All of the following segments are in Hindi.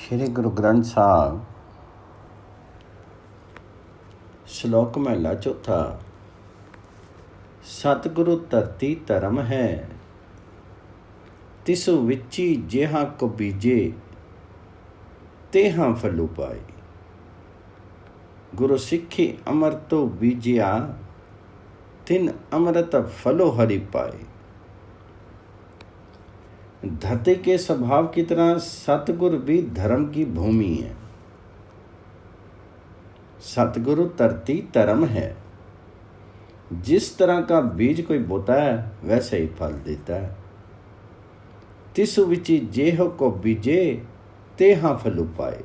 श्री गुरु ग्रंथ साहब श्लोक महला चौथा। सतगुरु धरती धर्म है, तिसु विची जेहा को बीजे, तेहा फलू पाए। गुरु सिक्खी अमृत तो बीजिया, तिन अमृत फलो हरि पाए। धरती के स्वभाव की तरह सतगुरु भी धर्म की भूमि है। सतगुरु धरती धर्म है। जिस तरह का बीज कोई बोता है वैसे ही फल देता है। तिसु विचि जेह को बीजे, तेहा फलू पाए।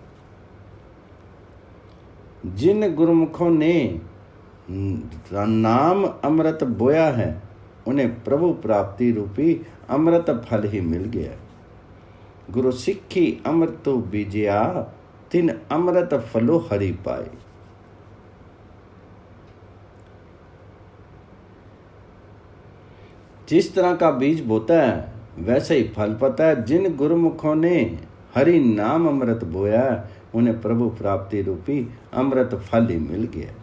जिन गुरुमुखों ने नाम अमृत बोया है, उन्हें प्रभु प्राप्ति रूपी अमृत फल ही मिल गया। गुरु सिक्खी अमृत तो बीजिया, तिन अमृत फलो हरि पाए। जिस तरह का बीज बोता है वैसे ही फल पाता है। जिन गुरुमुखों ने हरि नाम अमृत बोया, उन्हें प्रभु प्राप्ति रूपी अमृत फल ही मिल गया।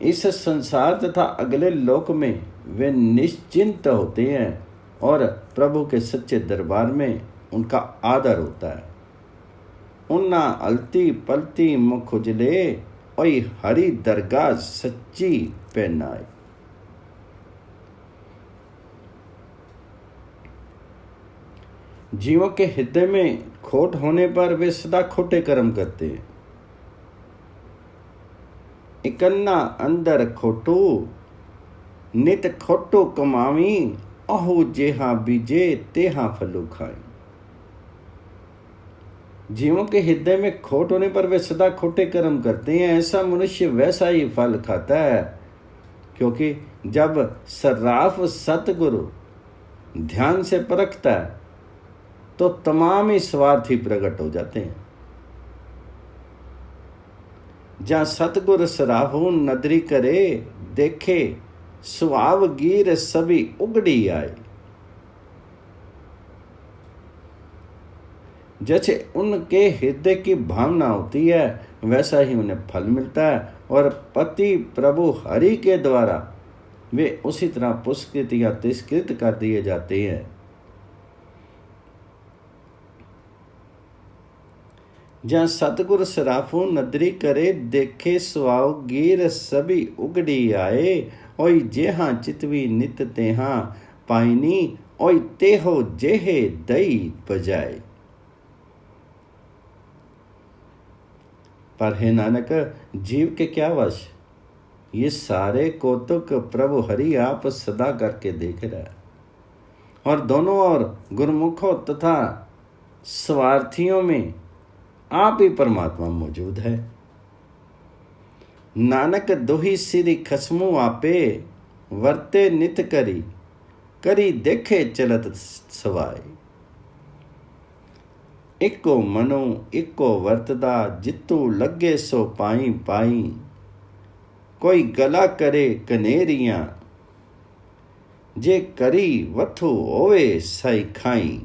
इस संसार तथा अगले लोक में वे निश्चिंत होते हैं और प्रभु के सच्चे दरबार में उनका आदर होता है। उन्ना अलती पलती मुख उजले, ओई हरि दरगाह सच्ची पहनाए। जीवों के हृदय में खोट होने पर वे सदा खोटे कर्म करते हैं। इकन्ना अंदर खोटू, नित खोटो कमावी, अहो जेहा बीजे तेहा फलू खाए। जीवों के हृदय में खोट होने पर वे सदा खोटे कर्म करते हैं। ऐसा मनुष्य वैसा ही फल खाता है, क्योंकि जब सर्राफ सतगुरु ध्यान से परखता है तो तमाम ही स्वार्थी प्रकट हो जाते हैं। जहाँ सतगुर सराहू नदरी करे, देखे सुहाव गीर सभी उगड़ी आए। जैसे उनके हृदय की भावना होती है वैसा ही उन्हें फल मिलता है, और पति प्रभु हरि के द्वारा वे उसी तरह पुरस्कृत या तिरस्कृत कर दिए जाते हैं। जहाँ सतगुर सराफू नदरी करे, देखे सुआव गीर सभी उगड़ी आए। ओई जेहा चितवी नित तेहा पाइनी, ओई तेहो जेहे दई बजाए। पर हे नानक, जीव के क्या वश, ये सारे कौतुक प्रभु हरि आप सदा करके देख रहा है। और दोनों ओर गुरुमुखों तथा स्वार्थियों में आप ही परमात्मा मौजूद है। नानक दोही सिरी खसमू आपे, वर्ते नित करी, करी देखे चलत सवाए। इको मनो इको वर्तदा, जितू लगे सो पाई पाई। कोई गला करे कनेरियां, जे करी वथु होवे साई खाई।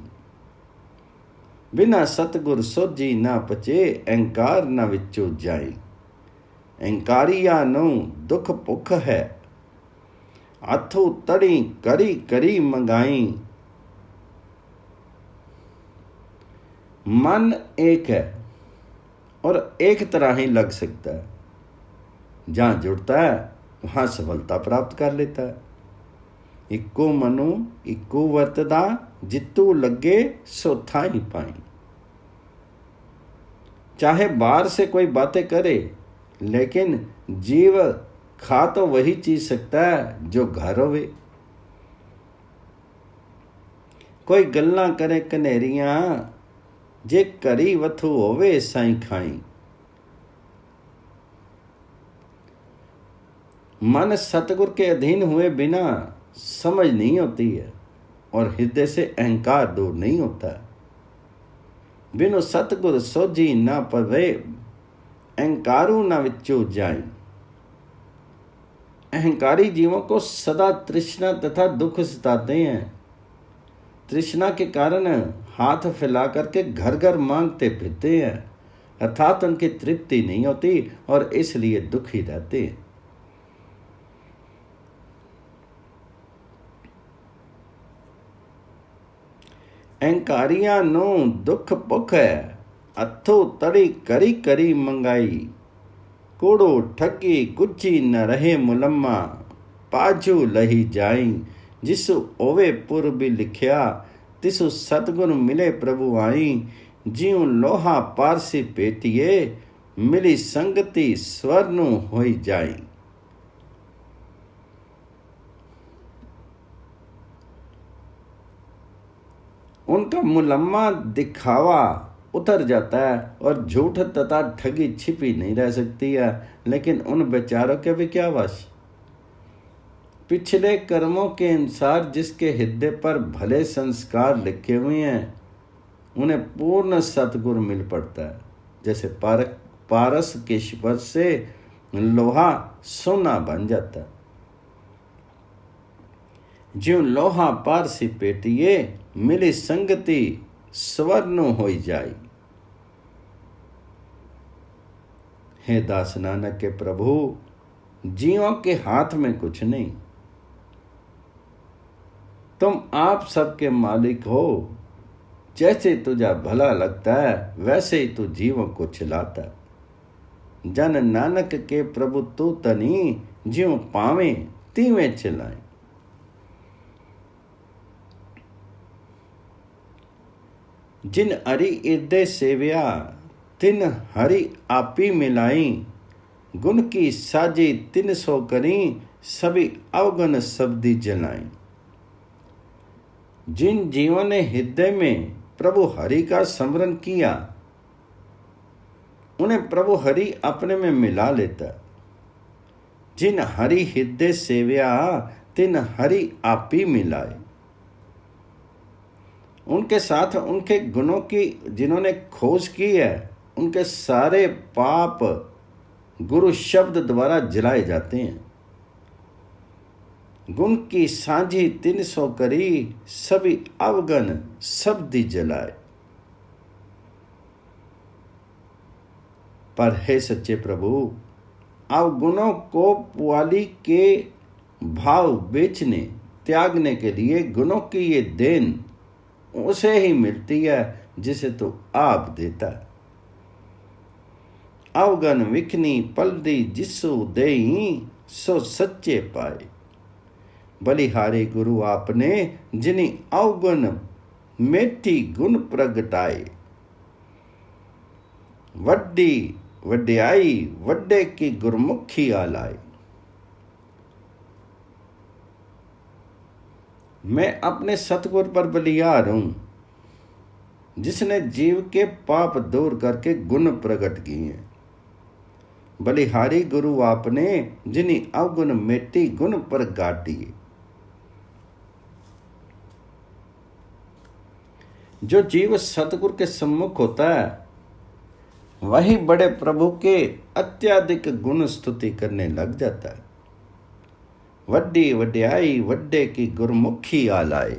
बिना सतगुर सोझी ना पचे, अहंकार न विचो जाए। अहंकारिया नो दुख भुख है, हाथों तड़ी करी करी मंगाई। मन एक है और एक तरह ही लग सकता है। जहाँ जुड़ता है वहाँ सफलता प्राप्त कर लेता है। इको मनु इको वर्तदा, जितू लगे सो थाई पाई। चाहे बाहर से कोई बातें करे, लेकिन जीव खा तो वही चीज सकता है जो घर होवे। कोई गल्ला करे कनेरियां, जे करी वथु होवे साई खाई। मन सतगुर के अधीन हुए बिना समझ नहीं होती है और हृदय से अहंकार दूर नहीं होता है। बिनु सतगुर सोझी ना पवे, अहंकारू ना विचो जाए। अहंकारी जीवों को सदा तृष्णा तथा दुख सताते हैं। तृष्णा के कारण हाथ फैला करके घर घर मांगते फिरते हैं, अर्थात उनकी तृप्ति नहीं होती और इसलिए दुखी रहते हैं। अहंकारियां नो दुख पुख है, अथो तड़ी करी करी मंगाई, कूड़ो ठगी गुज्जी न रहे मुलम्मा, पाजू लही जाई, जिसु ओवे पुर भी लिखिया, तिसु सतगुरु मिले प्रभु आई, जिउ लोहा पारसी पेटिए, मिली संगति स्वरनु होई जाई। उनका मुलम्मा दिखावा उतर जाता है और झूठ तथा ठगी छिपी नहीं रह सकती है, लेकिन उन बेचारों के भी क्या वश। पिछले कर्मों के अनुसार जिसके हृदय पर भले संस्कार लिखे हुए हैं उन्हें पूर्ण सतगुरु मिल पड़ता है। जैसे पारस के स्पर्श से लोहा सोना बन जाता है। ज्यों लोहा पारसी पेटिए, मिली संगति स्वर्ण होई जाई। हे दास नानक के प्रभु, जीवों के हाथ में कुछ नहीं, तुम आप सबके मालिक हो। जैसे तुझे भला लगता है वैसे ही तू जीवों को चलाता। जन नानक के प्रभु तू तनी, ज्यों पावे तीवें चलाए। जिन हरि हृदय सेव्या, तिन हरि आपी मिलाई, गुण की साजी तिन सो करी, सभी अवगुण शब्दी जलाई। जिन जीवों ने हृदय में प्रभु हरि का स्मरण किया उन्हें प्रभु हरि अपने में मिला लेता। जिन हरि हृदय सेव्या, तिन हरि आपी मिलाए। उनके साथ उनके गुणों की जिन्होंने खोज की है उनके सारे पाप गुरु शब्द द्वारा जलाए जाते हैं। गुण की साझी 300 करी, सभी अवगन शब्दी जलाए। पर हे सच्चे प्रभु, अवगुणों को पुआली के भाव बेचने त्यागने के लिए गुणों की ये देन उसे ही मिलती है जिसे तो आप देता है। अवगन विखनी पलदी जिसु देई, सो सच्चे पाए। बलिहारी गुरु आपने जिनी अवगुण मेटी गुण प्रगटाए। वड्डी वड्याई वड्डे की गुरमुखी आलाए। मैं अपने सतगुरु पर बलिहार हूं, जिसने जीव के पाप दूर करके गुण प्रकट किए। बलिहारी गुरु आपने जिनी अवगुण मेटी गुण पर गाटी। जो जीव सतगुरु के सम्मुख होता है वही बड़े प्रभु के अत्याधिक गुण स्तुति करने लग जाता है। वड्डी वड्याई वड्डे की गुरमुखी आलाए।